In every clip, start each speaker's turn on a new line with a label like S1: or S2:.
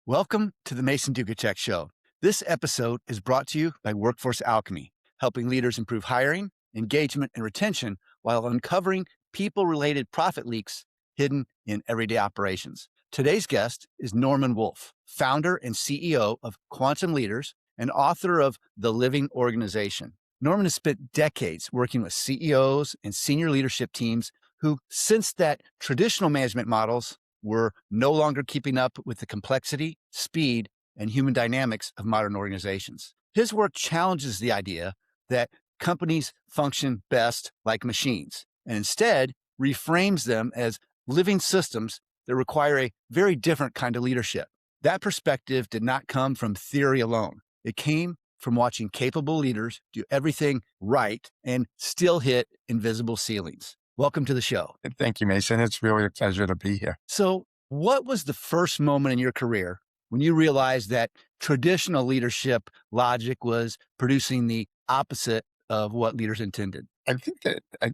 S1: Welcome to the Mason Duchatschek Show. This episode is brought to you by Workforce Alchemy, helping leaders improve hiring, engagement, and retention while uncovering people-related profit leaks hidden in everyday operations. Today's guest is Norman Wolfe, founder and CEO of Quantum Leaders and author of The Living Organization. Norman has spent decades working with CEOs and senior leadership teams who, since that traditional management models were no longer keeping up with the complexity, speed, and human dynamics of modern organizations. His work challenges the idea that companies function best like machines, and instead reframes them as living systems that require a very different kind of leadership. That perspective did not come from theory alone. It came from watching capable leaders do everything right and still hit invisible ceilings. Welcome to the show.
S2: Thank you, Mason. It's really a pleasure to be here.
S1: So, what was the first moment in your career when you realized that traditional leadership logic was producing the opposite of what leaders intended?
S2: I think I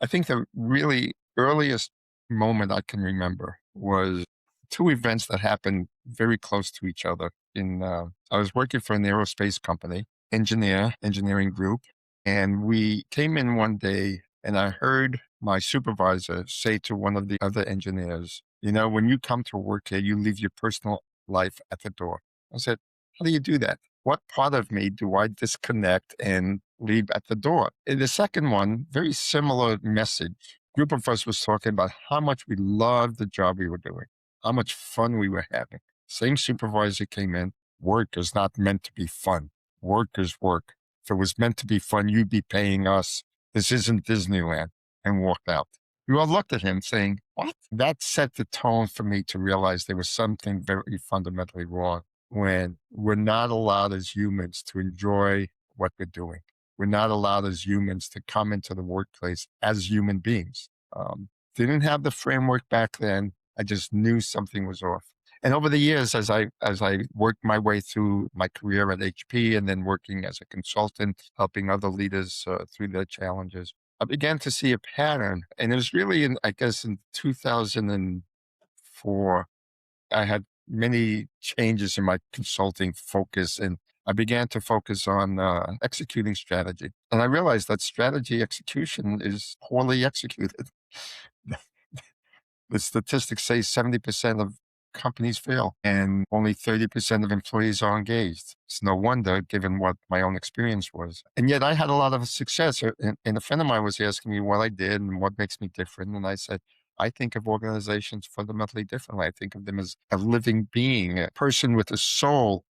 S2: think the really earliest moment I can remember was two events that happened very close to each other. I was working for an aerospace company, engineering group, and we came in one day and I heard my supervisor say to one of the other engineers, when you come to work here, you leave your personal life at the door. I said, how do you do that? What part of me do I disconnect and leave at the door? And the second one, very similar message. A group of us was talking about how much we loved the job we were doing, how much fun we were having. Same supervisor came in. Work is not meant to be fun. Work is work. If it was meant to be fun, you'd be paying us. This isn't Disneyland, and walked out. We all looked at him saying, what? That set the tone for me to realize there was something very fundamentally wrong when we're not allowed as humans to enjoy what we're doing. We're not allowed as humans to come into the workplace as human beings. Didn't have the framework back then. I just knew something was off. And over the years, as I worked my way through my career at HP and then working as a consultant, helping other leaders through their challenges, I began to see a pattern. And it was really in 2004, I had many changes in my consulting focus, and I began to focus on executing strategy. And I realized that strategy execution is poorly executed. The statistics say 70% of companies fail and only 30% of employees are engaged. It's no wonder given what my own experience was. And yet I had a lot of success. And a friend of mine was asking me what I did and what makes me different. And I said, I think of organizations fundamentally differently. I think of them as a living being, a person with a soul.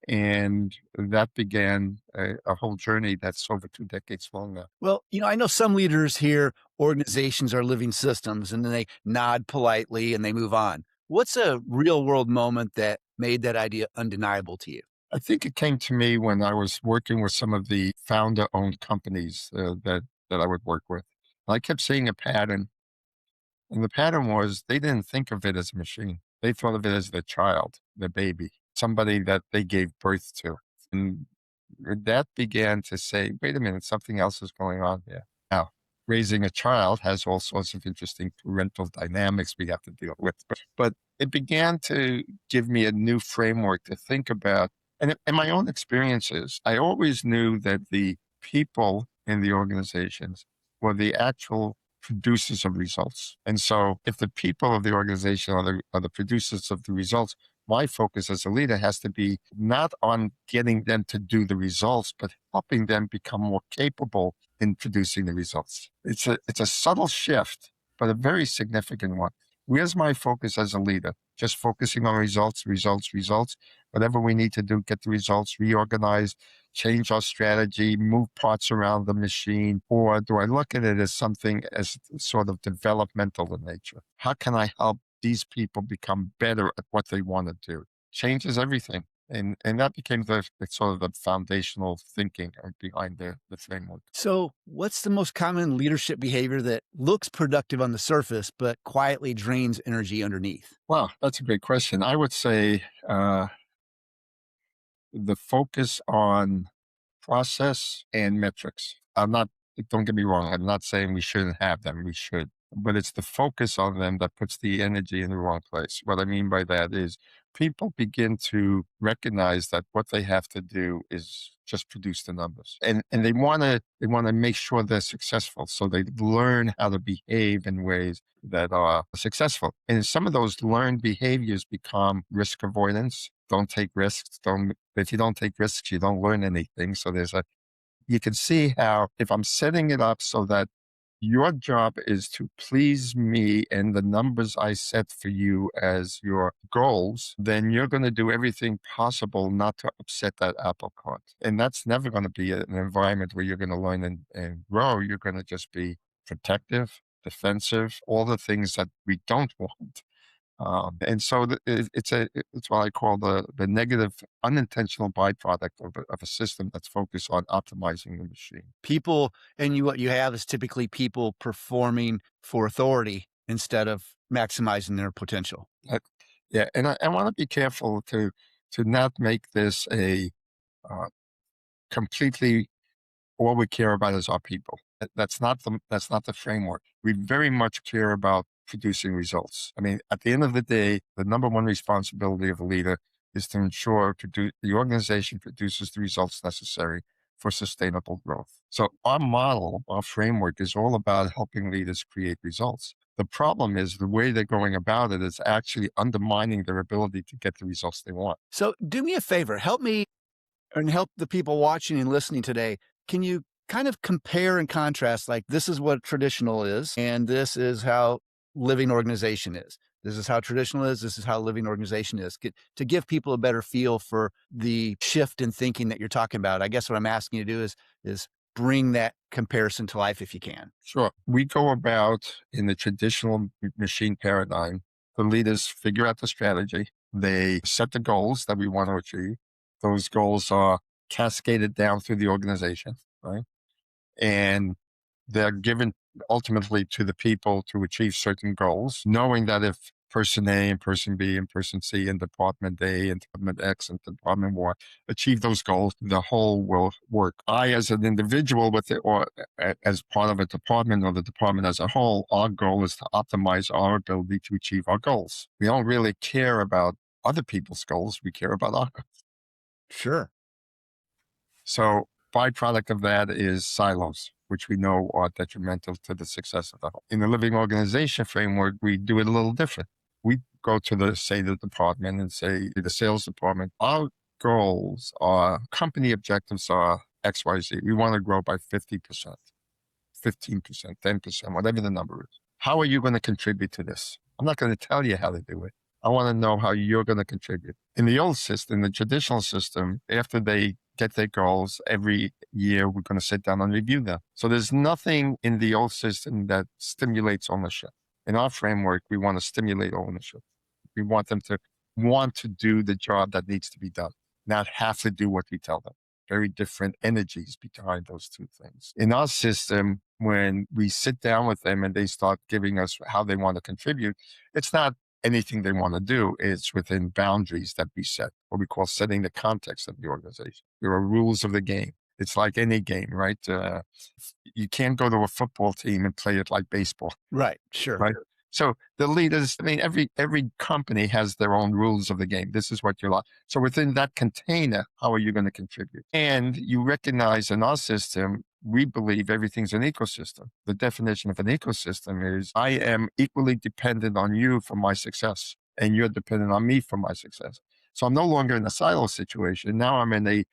S2: And that began a whole journey that's over 2 decades long now.
S1: Well, I know some leaders hear organizations are living systems and then they nod politely and they move on. What's a real world moment that made that idea undeniable to you?
S2: I think it came to me when I was working with some of the founder-owned companies that I would work with. I kept seeing a pattern, and the pattern was they didn't think of it as a machine. They thought of it as their child, their baby, somebody that they gave birth to. And that began to say, wait a minute, something else is going on here. Now, raising a child has all sorts of interesting parental dynamics we have to deal with. But it began to give me a new framework to think about. And in my own experiences, I always knew that the people in the organizations were the actual producers of results. And so if the people of the organization are the producers of the results, my focus as a leader has to be not on getting them to do the results, but helping them become more capable in producing the results. It's a subtle shift, but a very significant one. Where's my focus as a leader? Just focusing on results. Whatever we need to do, get the results, reorganize, change our strategy, move parts around the machine? Or do I look at it as something as sort of developmental in nature? How can I help these people become better at what they want to do? Changes everything. And that became the sort of the foundational thinking behind the framework.
S1: So, what's the most common leadership behavior that looks productive on the surface, but quietly drains energy underneath?
S2: Wow, that's a great question. I would say the focus on process and metrics. I'm not don't get me wrong. I'm not saying we shouldn't have them. We should. But it's the focus on them that puts the energy in the wrong place. What I mean by that is people begin to recognize that what they have to do is just produce the numbers. And they want to make sure they're successful. So they learn how to behave in ways that are successful. And some of those learned behaviors become risk avoidance. Don't take risks. Don't If you don't take risks, you don't learn anything. So you can see how if I'm setting it up so that your job is to please me and the numbers I set for you as your goals, then you're going to do everything possible not to upset that apple cart. And that's never going to be an environment where you're going to learn and grow. You're going to just be protective, defensive, all the things that we don't want. And so it's what I call the negative unintentional byproduct of a system that's focused on optimizing the machine.
S1: People, and what you have is typically people performing for authority instead of maximizing their potential.
S2: Uh, yeah, and I want to be careful to not make this a uh, completely all we care about is our people. That's not the framework. We very much care about producing results. I mean, at the end of the day, the number one responsibility of a leader is to ensure the organization produces the results necessary for sustainable growth. So our model, our framework is all about helping leaders create results. The problem is the way they're going about it is actually undermining their ability to get the results they want.
S1: So do me a favor, help me and help the people watching and listening today. Can you kind of compare and contrast, like, this is what traditional is, and this is how living organization is? This is how traditional is. This is how living organization is, to give people a better feel for the shift in thinking that you're talking about. I guess what I'm asking you to do is bring that comparison to life if you can.
S2: Sure. We go about in the traditional machine paradigm, the leaders figure out the strategy. They set the goals that we want to achieve. Those goals are cascaded down through the organization, right? And they're given ultimately to the people to achieve certain goals, knowing that if person A and person B and person C and department A and department X and department Y achieve those goals, the whole will work. I, as an individual with it, or as part of a department or the department as a whole, our goal is to optimize our ability to achieve our goals. We don't really care about other people's goals. We care about our goals.
S1: Sure.
S2: So byproduct of that is silos, which we know are detrimental to the success of the whole. In the living organization framework, we do it a little different. We go to the department and say to the sales department, our goals, our company objectives are XYZ. We want to grow by 50%, 15%, 10%, whatever the number is. How are you going to contribute to this? I'm not going to tell you how to do it. I want to know how you're going to contribute. In the old system, the traditional system, after they get their goals, every year we're going to sit down and review them. So there's nothing in the old system that stimulates ownership. In our framework, we want to stimulate ownership. We want them to want to do the job that needs to be done, not have to do what we tell them. Very different energies behind those two things. In our system, when we sit down with them and they start giving us how they want to contribute, it's not anything they want to do. It's within boundaries that we set, what we call setting the context of the organization. There are rules of the game. It's like any game, right? You can't go to a football team and play it like baseball.
S1: Right. Sure.
S2: Right. So the leaders, I mean, every company has their own rules of the game. This is what you're like. So within that container, how are you going to contribute? And you recognize in our system, we believe everything's an ecosystem. The definition of an ecosystem is I am equally dependent on you for my success, and you're dependent on me for my success. So I'm no longer in a silo situation. Now I'm in a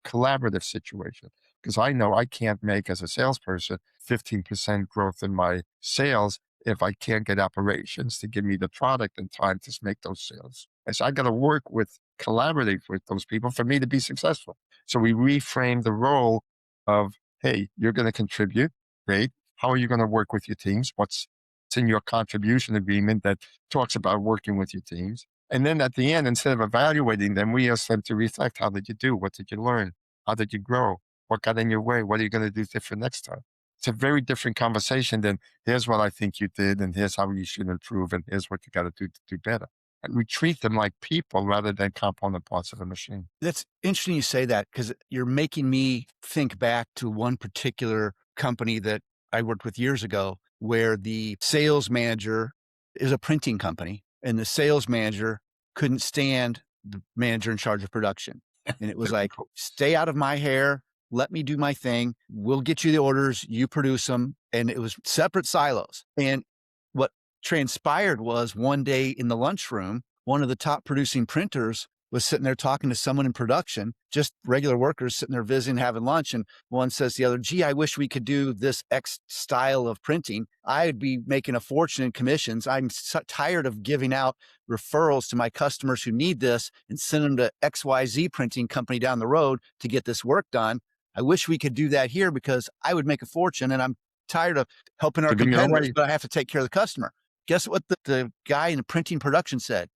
S2: collaborative situation because I know I can't make, as a salesperson, 15% growth in my sales if I can't get operations to give me the product in time to make those sales. And so I got to work with, collaborate with those people for me to be successful. So we reframe the role of, hey, you're going to contribute. Great. How are you going to work with your teams? What's in your contribution agreement that talks about working with your teams? And then at the end, instead of evaluating them, we ask them to reflect. How did you do? What did you learn? How did you grow? What got in your way? What are you going to do different next time? It's a very different conversation than here's what I think you did and here's how you should improve and here's what you got to do better. And we treat them like people rather than component parts of a machine.
S1: That's interesting you say that, because you're making me think back to one particular company that I worked with years ago where the sales manager is a printing company and the sales manager couldn't stand the manager in charge of production. And it was like,
S2: Typical.
S1: stay out of my hair. Let me do my thing. We'll get you the orders. You produce them. And it was separate silos. And what transpired was one day in the lunchroom, one of the top producing printers was sitting there talking to someone in production, just regular workers sitting there visiting, having lunch. And one says to the other, gee, I wish we could do this X style of printing. I'd be making a fortune in commissions. I'm so tired of giving out referrals to my customers who need this and send them to XYZ printing company down the road to get this work done. I wish we could do that here because I would make a fortune and I'm tired of helping our
S2: Giving it
S1: competitors,
S2: away.
S1: but I have to take care of the customer. Guess what the guy in the printing production said?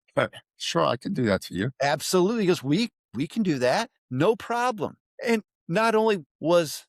S2: Sure, I can do that for you.
S1: Absolutely. He goes, we can do that. No problem. And not only was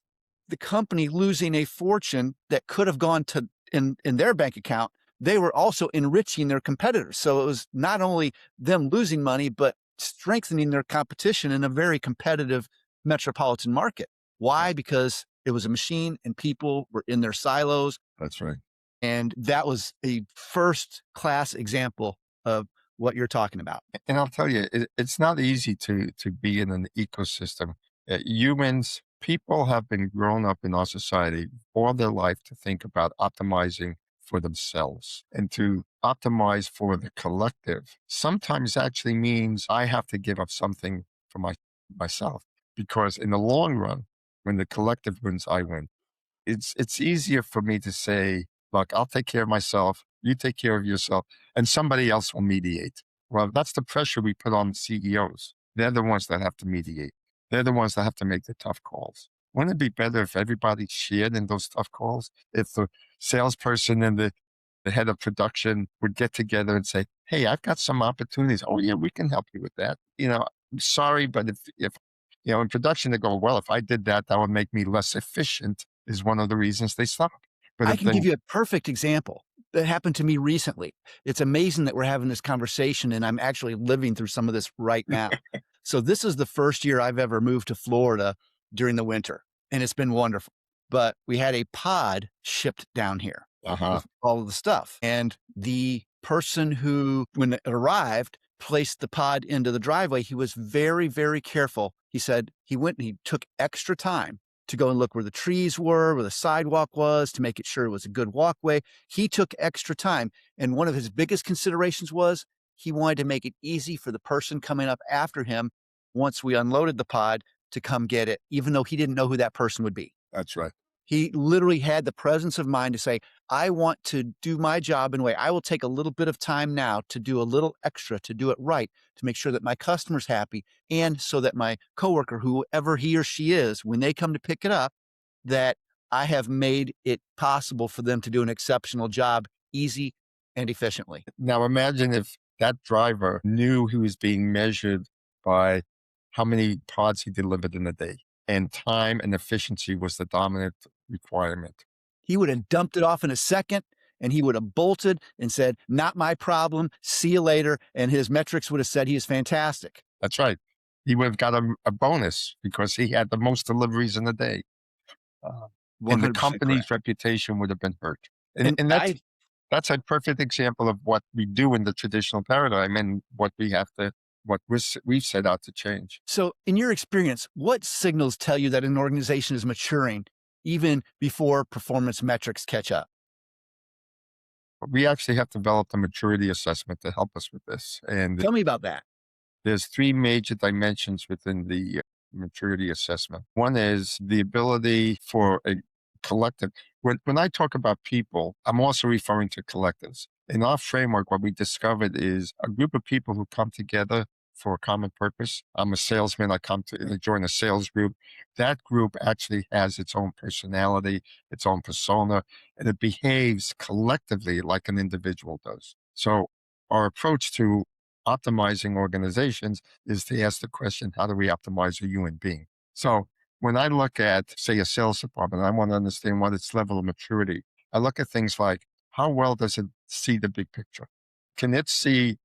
S1: the company losing a fortune that could have gone to in their bank account, they were also enriching their competitors. So it was not only them losing money, but strengthening their competition in a very competitive metropolitan market. Why? Because it was a machine and people were in their silos.
S2: That's right.
S1: And that was a first class example of what you're talking about.
S2: And I'll tell you, it's not easy to be in an ecosystem. Humans, people have been grown up in our society all their life to think about optimizing for themselves and to optimize for the collective. Sometimes actually means I have to give up something for myself because in the long run, when the collective wins, I win. It's easier for me to say, look, I'll take care of myself, you take care of yourself, and somebody else will mediate. Well, that's the pressure we put on CEOs. They're the ones that have to mediate. They're the ones that have to make the tough calls. Wouldn't it be better if everybody shared in those tough calls? If the salesperson and the head of production would get together and say, hey, I've got some opportunities. Oh yeah, we can help you with that. I'm sorry, but if in production they go, well, if I did that, that would make me less efficient is one of the reasons they stop. But
S1: I
S2: if
S1: can
S2: they
S1: give you a perfect example that happened to me recently. It's amazing that we're having this conversation and I'm actually living through some of this right now. So this is the first year I've ever moved to Florida during the winter, and it's been wonderful. But we had a pod shipped down here
S2: uh-huh.
S1: with all of the stuff. And the person who, when it arrived, placed the pod into the driveway, he was very, very careful. He said he went and he took extra time to go and look where the trees were, where the sidewalk was, to make it sure it was a good walkway. He took extra time. And one of his biggest considerations was he wanted to make it easy for the person coming up after him once we unloaded the pod to come get it, even though he didn't know who that person would be.
S2: That's right.
S1: He literally had the presence of mind to say, I want to do my job in a way. I will take a little bit of time now to do a little extra, to do it right, to make sure that my customer's happy. And so that my coworker, whoever he or she is, when they come to pick it up, that I have made it possible for them to do an exceptional job, easy and efficiently.
S2: Now imagine if that driver knew he was being measured by how many pods he delivered in a day, and time and efficiency was the dominant requirement.
S1: He would have dumped it off in a second and he would have bolted and said, not my problem. See you later. And his metrics would have said he is fantastic.
S2: That's right. He would have got a bonus because he had the most deliveries in a day. And the
S1: 100%
S2: company's
S1: correct.
S2: reputation would have been hurt. And,
S1: And
S2: and that's a perfect example of what we do in the traditional paradigm and what we've set out to change.
S1: So in your experience, what signals tell you that an organization is maturing even before performance metrics catch up?
S2: We actually have developed a maturity assessment to help us with this. And
S1: Tell me about that.
S2: there's three major dimensions within the maturity assessment. One is the ability for a collective. When I talk about people, I'm also referring to collectives. In our framework, what we discovered is a group of people who come together for a common purpose. I'm a salesman. I come to join a sales group. That group actually has its own personality, its own persona, and it behaves collectively like an individual does. So our approach to optimizing organizations is to ask the question, how do we optimize a human being? So when I look at, say, a sales department, I want to understand what its level of maturity. I look at things like, how well does it see the big picture? Can it see,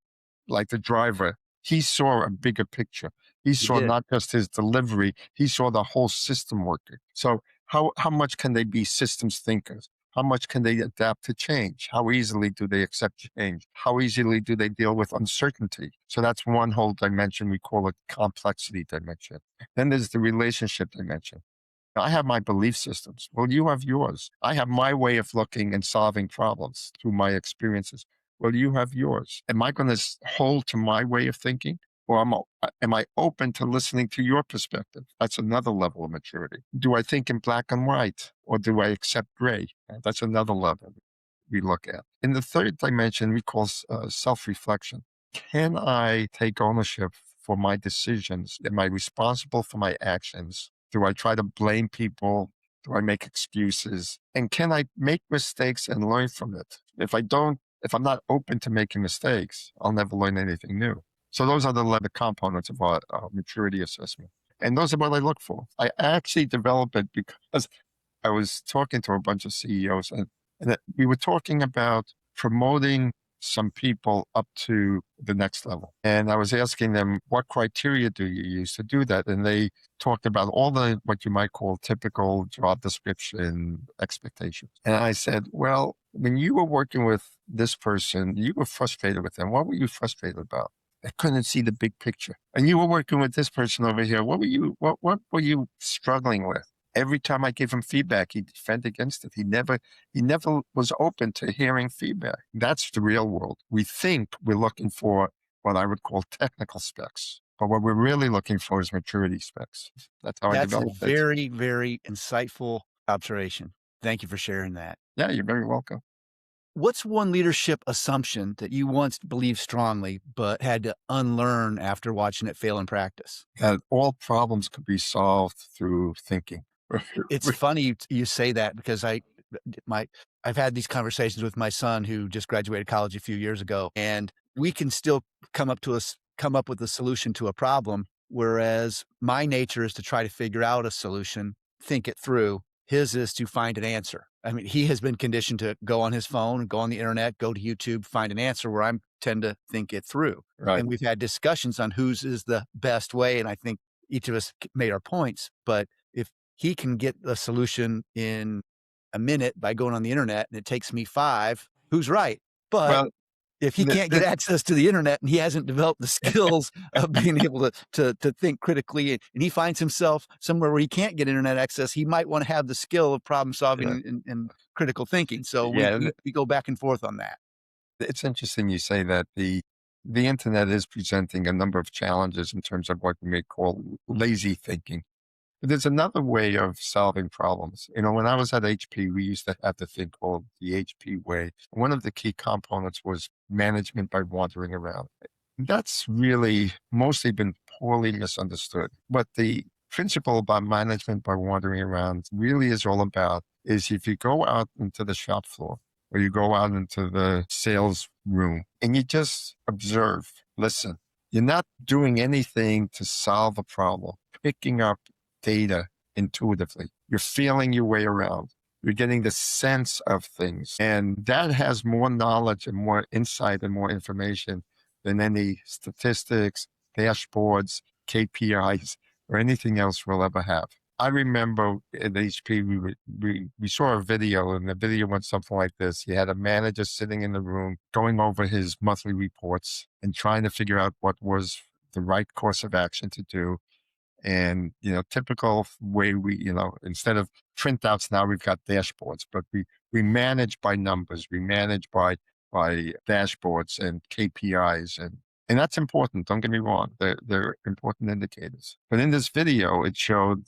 S2: like the driver, he saw a bigger picture. He
S1: He
S2: saw
S1: did.
S2: not just his delivery, he saw the whole system working. So How much can they be systems thinkers? How much can they adapt to change? How easily do they accept change? How easily do they deal with uncertainty? So that's one whole dimension. We call it complexity dimension. Then there's the relationship dimension. I have my belief systems. Well, you have yours. I have my way of looking and solving problems through my experiences. Well, you have yours. Am I going to hold to my way of thinking? Or am I open to listening to your perspective? That's another level of maturity. Do I think in black and white, or do I accept gray? That's another level we look at. In the third dimension, we call self-reflection. Can I take ownership for my decisions? Am I responsible for my actions? Do I try to blame people? Do I make excuses? And can I make mistakes and learn from it? If I'm not open to making mistakes, I'll never learn anything new. So those are the components of our maturity assessment. And those are what I look for. I actually developed it because I was talking to a bunch of CEOs, and we were talking about promoting some people up to the next level. And I was asking them, what criteria do you use to do that? And they talked about all the, what you might call typical job description expectations. And I said, well, when you were working with this person, you were frustrated with them. What were you frustrated about? I couldn't see the big picture. And you were working with this person over here. What were you struggling with? Every time I gave him feedback, he'd defend against it. He never was open to hearing feedback. That's the real world. We think we're looking for what I would call technical specs, but what we're really looking for is maturity specs. That's how I
S1: That's a
S2: developed it.
S1: very, very insightful observation. Thank you for sharing that.
S2: Yeah, you're very welcome.
S1: What's one leadership assumption that you once believed strongly, but had to unlearn after watching it fail in practice?
S2: That all problems could be solved through thinking.
S1: It's funny you say that because my I've had these conversations with my son who just graduated college a few years ago, and we can still come up with a solution to a problem, whereas my nature is to try to figure out a solution, think it through. His is to find an answer. I mean, he has been conditioned to go on his phone, go on the internet, go to YouTube, find an answer, where I tend to think it through.
S2: Right.
S1: And we've had discussions on whose is the best way, and I think each of us made our points. But if he can get the solution in a minute by going on the internet and it takes me 5, who's right? But
S2: Well,
S1: if he can't get access to the internet and he hasn't developed the skills of being able to think critically, and he finds himself somewhere where he can't get internet access, he might want to have the skill of problem solving and critical thinking. So we go back and forth on that.
S2: it's interesting you say that the internet is presenting a number of challenges in terms of what we may call lazy thinking. But there's another way of solving problems. When I was at HP, we used to have the thing called the HP way. One of the key components was management by wandering around. That's really mostly been poorly misunderstood. What the principle about management by wandering around really is all about is if you go out into the shop floor or you go out into the sales room and you just observe, listen, you're not doing anything to solve a problem, picking up data intuitively. You're feeling your way around. You're getting the sense of things. And that has more knowledge and more insight and more information than any statistics, dashboards, KPIs, or anything else we'll ever have. I remember at HP, we saw a video, and the video went something like this. You had a manager sitting in the room going over his monthly reports and trying to figure out what was the right course of action to do. And, typical way instead of printouts, now we've got dashboards, but we manage by numbers. We manage by dashboards and KPIs. And that's important. Don't get me wrong. They're important indicators. But in this video, it showed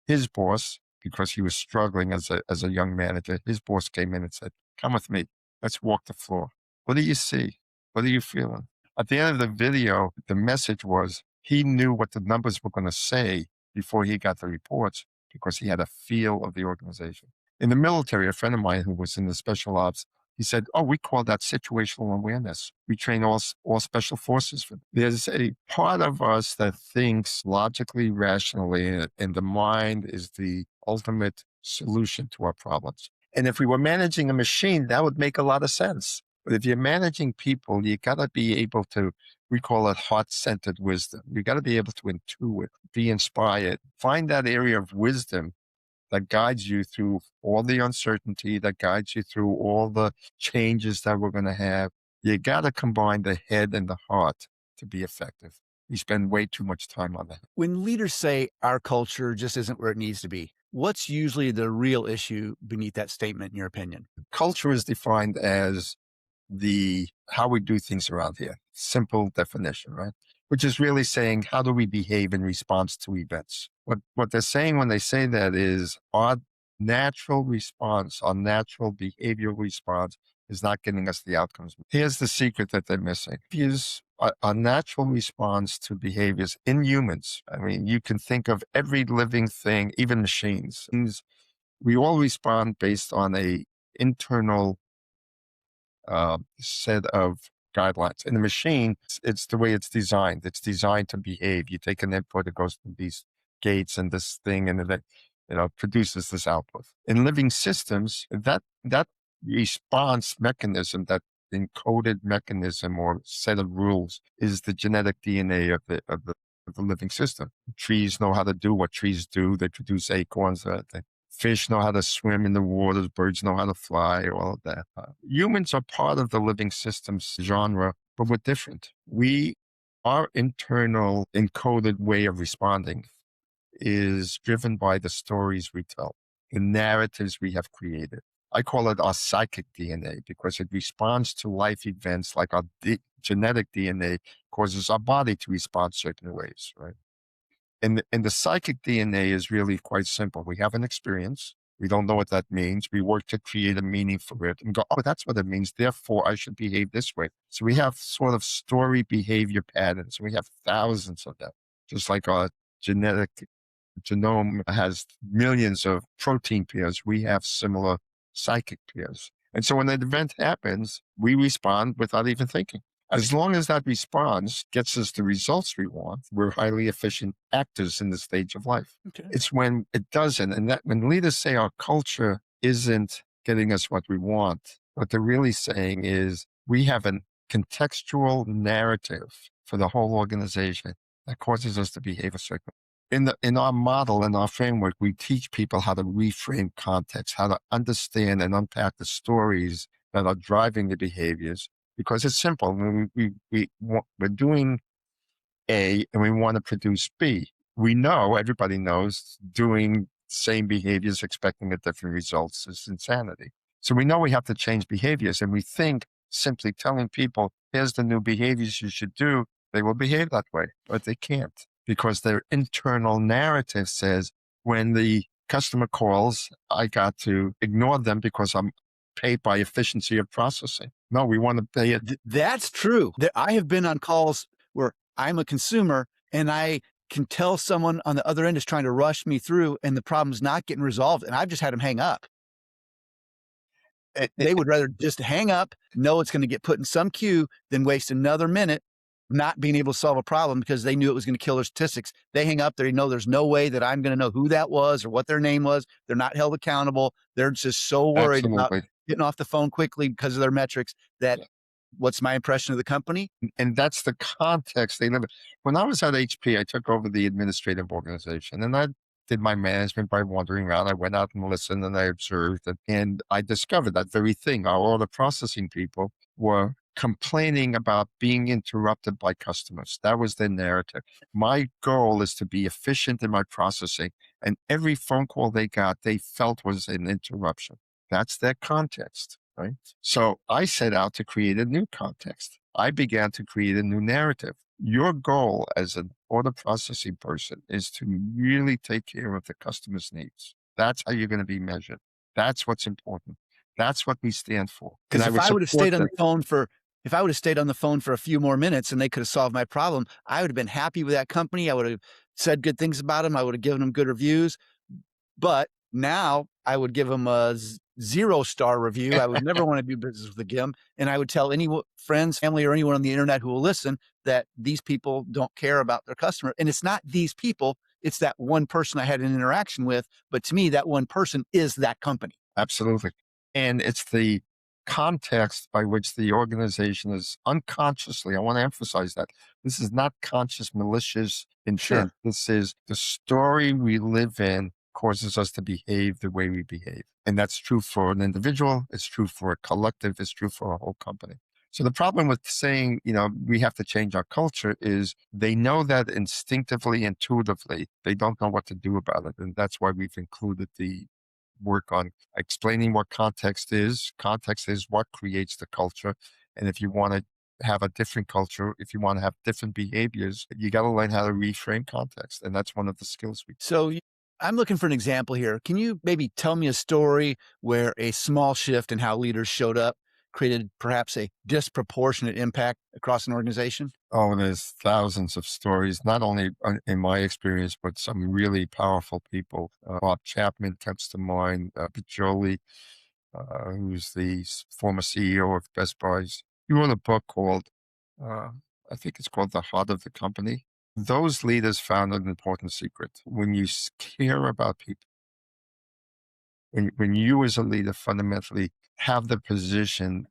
S2: his boss, because he was struggling as a young manager, his boss came in and said, come with me. Let's walk the floor. What do you see? What are you feeling? At the end of the video, the message was, he knew what the numbers were going to say before he got the reports because he had a feel of the organization. In the military, a friend of mine who was in the special ops, he said, oh, we call that situational awareness. We train all special forces for that. There's a part of us that thinks logically, rationally, and the mind is the ultimate solution to our problems. And if we were managing a machine, that would make a lot of sense. But if you're managing people, you got to be able to, we call it heart-centered wisdom. You got to be able to intuit, be inspired, find that area of wisdom that guides you through all the uncertainty, that guides you through all the changes that we're going to have. You got to combine the head and the heart to be effective. We spend way too much time on that.
S1: When leaders say our culture just isn't where it needs to be, what's usually the real issue beneath that statement, in your opinion?
S2: Culture is defined as the how we do things around here. Simple definition, right? Which is really saying how do we behave in response to events? What they're saying when they say that is our natural response, our natural behavioral response is not getting us the outcomes. Here's the secret that they're missing. Is a natural response to behaviors in humans. I mean, you can think of every living thing, even machines. We all respond based on a internal set of guidelines. In the machine, it's the way it's designed. It's designed to behave. You take an input, it goes to these gates and this thing, and then produces this output. In living systems, that response mechanism, that encoded mechanism or set of rules, is the genetic DNA of the living system. Trees know how to do what trees do. They produce acorns. Fish know how to swim in the waters. Birds know how to fly, all of that. Humans are part of the living systems genre, but we're different. Our internal encoded way of responding is driven by the stories we tell, the narratives we have created. I call it our psychic DNA because it responds to life events like our genetic DNA causes our body to respond certain ways, right? And the psychic DNA is really quite simple. We have an experience. We don't know what that means. We work to create a meaning for it and go, oh, that's what it means. Therefore, I should behave this way. So we have sort of story behavior patterns. We have thousands of them, just like our genetic genome has millions of protein pairs. We have similar psychic pairs. And so when an event happens, we respond without even thinking. As long as that response gets us the results we want, we're highly efficient actors in this stage of life.
S1: Okay.
S2: It's when it doesn't. And that when leaders say our culture isn't getting us what we want, what they're really saying is we have a contextual narrative for the whole organization that causes us to behave a certain way. In our model, in our framework, we teach people how to reframe context, how to understand and unpack the stories that are driving the behaviors. Because it's simple. We're doing A and we want to produce B. We know, everybody knows, doing the same behaviors, expecting a different results is insanity. So we know we have to change behaviors, and we think simply telling people, here's the new behaviors you should do, they will behave that way, but they can't because their internal narrative says when the customer calls, I got to ignore them because I'm paid by efficiency of processing. No, we want to pay it.
S1: That's true. I have been on calls where I'm a consumer and I can tell someone on the other end is trying to rush me through and the problem's not getting resolved. And I've just had them hang up. They would rather just hang up, know it's going to get put in some queue than waste another minute not being able to solve a problem because they knew it was going to kill their statistics. They hang up, they know there's no way that I'm going to know who that was or what their name was. They're not held accountable. They're just so worried about
S2: Absolutely.
S1: getting off the phone quickly because of their metrics that what's my impression of the company?
S2: And that's the context they live in. When I was at HP, I took over the administrative organization and I did my management by wandering around. I went out and listened and I observed and I discovered that very thing. Our order processing people were complaining about being interrupted by customers. That was their narrative. My goal is to be efficient in my processing, and every phone call they got, they felt was an interruption. That's their context, right? So I set out to create a new context. I began to create a new narrative. Your goal as an order processing person is to really take care of the customer's needs. That's how you're going to be measured. That's what's important. That's what we stand for. And
S1: Because
S2: I would support that.
S1: if I would have stayed on the phone for a few more minutes and they could have solved my problem, I would have been happy with that company. I would have said good things about them. I would have given them good reviews. But now I would give them a 0-star review. I would never want to do business with them. And I would tell any friends, family, or anyone on the internet who will listen that these people don't care about their customer. And it's not these people. It's that one person I had an interaction with. But to me, that one person is that company.
S2: Absolutely. And it's the context by which the organization is unconsciously, I want to emphasize that this is not conscious, malicious intent.
S1: Sure.
S2: This is the story we live in causes us to behave the way we behave. And that's true for an individual, it's true for a collective, it's true for a whole company. So the problem with saying, we have to change our culture is they know that instinctively, intuitively, they don't know what to do about it. And that's why we've included the work on explaining what context is. Context is what creates the culture. And if you want to have a different culture, if you want to have different behaviors, you got to learn how to reframe context. And that's one of the skills we.
S1: So I'm looking for an example here. Can you maybe tell me a story where a small shift in how leaders showed up created perhaps a disproportionate impact across an organization?
S2: Oh, there's thousands of stories, not only in my experience, but some really powerful people. Bob Chapman comes to mind, Pajoli, who's the former CEO of Best Buys. He wrote a book called, uh, I think it's called The Heart of the Company. Those leaders found an important secret. When you care about people, when you as a leader fundamentally have the position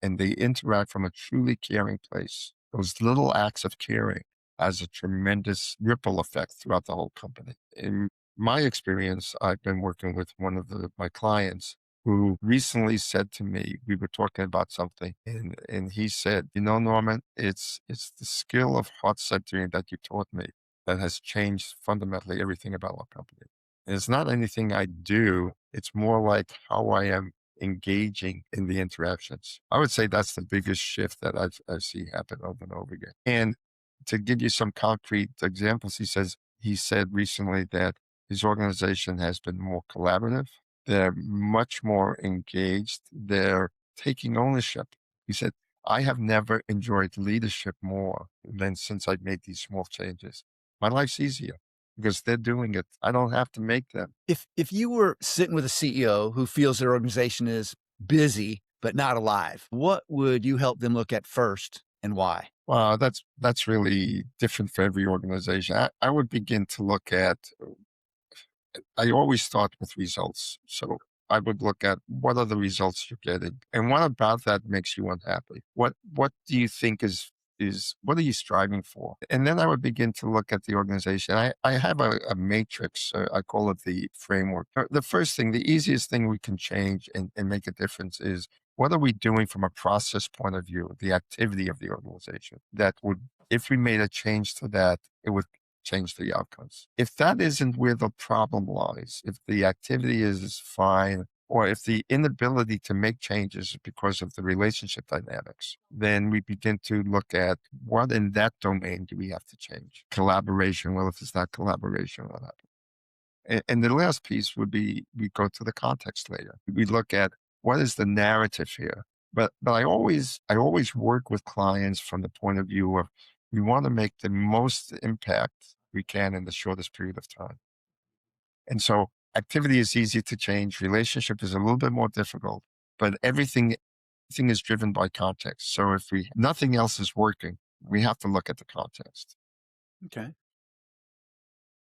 S2: and they interact from a truly caring place, those little acts of caring has a tremendous ripple effect throughout the whole company. In my experience, I've been working with one of my clients who recently said to me, we were talking about something, and he said, Norman, it's the skill of heart centering that you taught me that has changed fundamentally everything about our company. And it's not anything I do. It's more like how I am engaging in the interactions. I would say that's the biggest shift that I see happen over and over again. And to give you some concrete examples, he said recently that his organization has been more collaborative. They're much more engaged. They're taking ownership. He said, I have never enjoyed leadership more than since I've made these small changes. My life's easier because they're doing it. I don't have to make them.
S1: If you were sitting with a CEO who feels their organization is busy but not alive, what would you help them look at first and why?
S2: Wow, that's really different for every organization. I would begin to look at I always start with results. So I would look at what are the results you're getting and what about that makes you unhappy? What do you think is what are you striving for? And then I would begin to look at the organization. I have a matrix. I call it the framework. The first thing, the easiest thing we can change and make a difference is what are we doing from a process point of view, the activity of the organization that would, if we made a change to that, it would change the outcomes. If that isn't where the problem lies, if the activity is fine, or if the inability to make changes is because of the relationship dynamics, then we begin to look at what in that domain do we have to change? Collaboration. Well, if it's not collaboration, what happens? And the last piece would be we go to the context layer. We look at what is the narrative here. But I always work with clients from the point of view of we want to make the most impact we can in the shortest period of time. And so activity is easy to change, relationship is a little bit more difficult, but everything is driven by context. So if nothing else is working, we have to look at the context.
S1: Okay.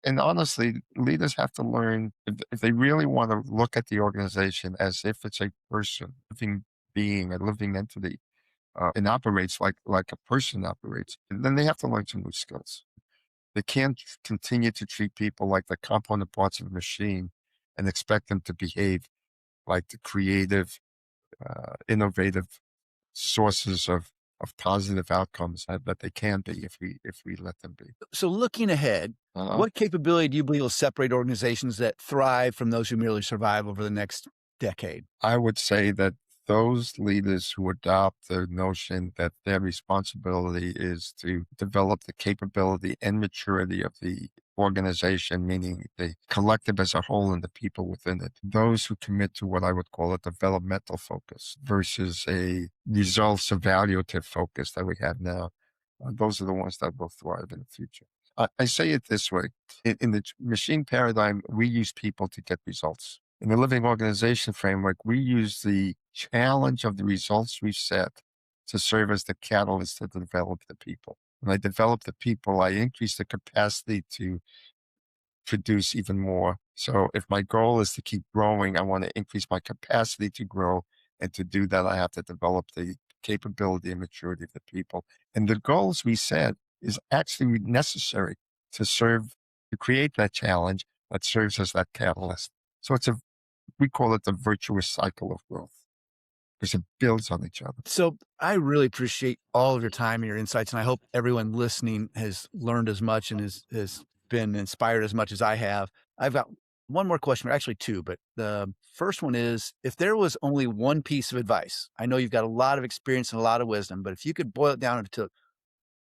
S2: And honestly, leaders have to learn if they really want to look at the organization as if it's a person, living being, a living entity, and operates like a person operates, then they have to learn some new skills. They can't continue to treat people like the component parts of a machine and expect them to behave like the creative, innovative sources of positive outcomes that they can be if we let them be.
S1: So looking ahead,
S2: Uh,
S1: what capability do you believe will separate organizations that thrive from those who merely survive over the next decade?
S2: I would say that those leaders who adopt the notion that their responsibility is to develop the capability and maturity of the organization, meaning the collective as a whole and the people within it, those who commit to what I would call a developmental focus versus a results evaluative focus that we have now, those are the ones that will thrive in the future. I say it this way. In the machine paradigm, we use people to get results. In the living organization framework, we use the challenge of the results we've set to serve as the catalyst to develop the people. When I develop the people, I increase the capacity to produce even more. So if my goal is to keep growing, I want to increase my capacity to grow. And to do that, I have to develop the capability and maturity of the people. And the goals we set is actually necessary to serve, to create that challenge that serves as that catalyst. So we call it the virtuous cycle of growth because it builds on each other.
S1: So I really appreciate all of your time and your insights, and I hope everyone listening has learned as much and has been inspired as much as I have. I've got one more question, or actually two, but the first one is, if there was only one piece of advice, I know you've got a lot of experience and a lot of wisdom, but if you could boil it down to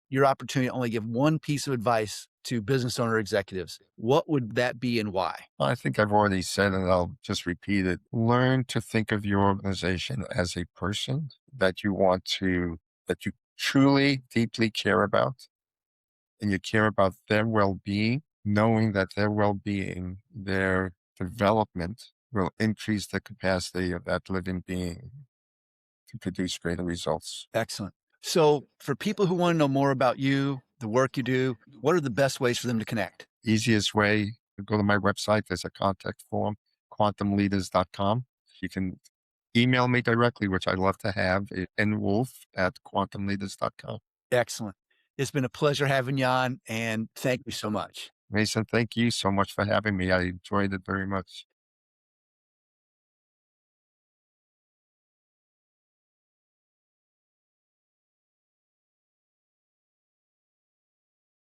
S1: your opportunity to only give one piece of advice to business owner executives, what would that be and why?
S2: I think I've already said, and I'll just repeat it. Learn to think of your organization as a person that that you truly, deeply care about, and you care about their well-being, knowing that their well-being, their development will increase the capacity of that living being to produce greater results.
S1: Excellent. So for people who want to know more about you, the work you do, what are the best ways for them to connect?
S2: Easiest way, go to my website. There's a contact form, quantumleaders.com. You can email me directly, which I'd love to have, nwolf@quantumleaders.com.
S1: Excellent. It's been a pleasure having you on, and thank you so much.
S2: Mason, thank you so much for having me. I enjoyed it very much.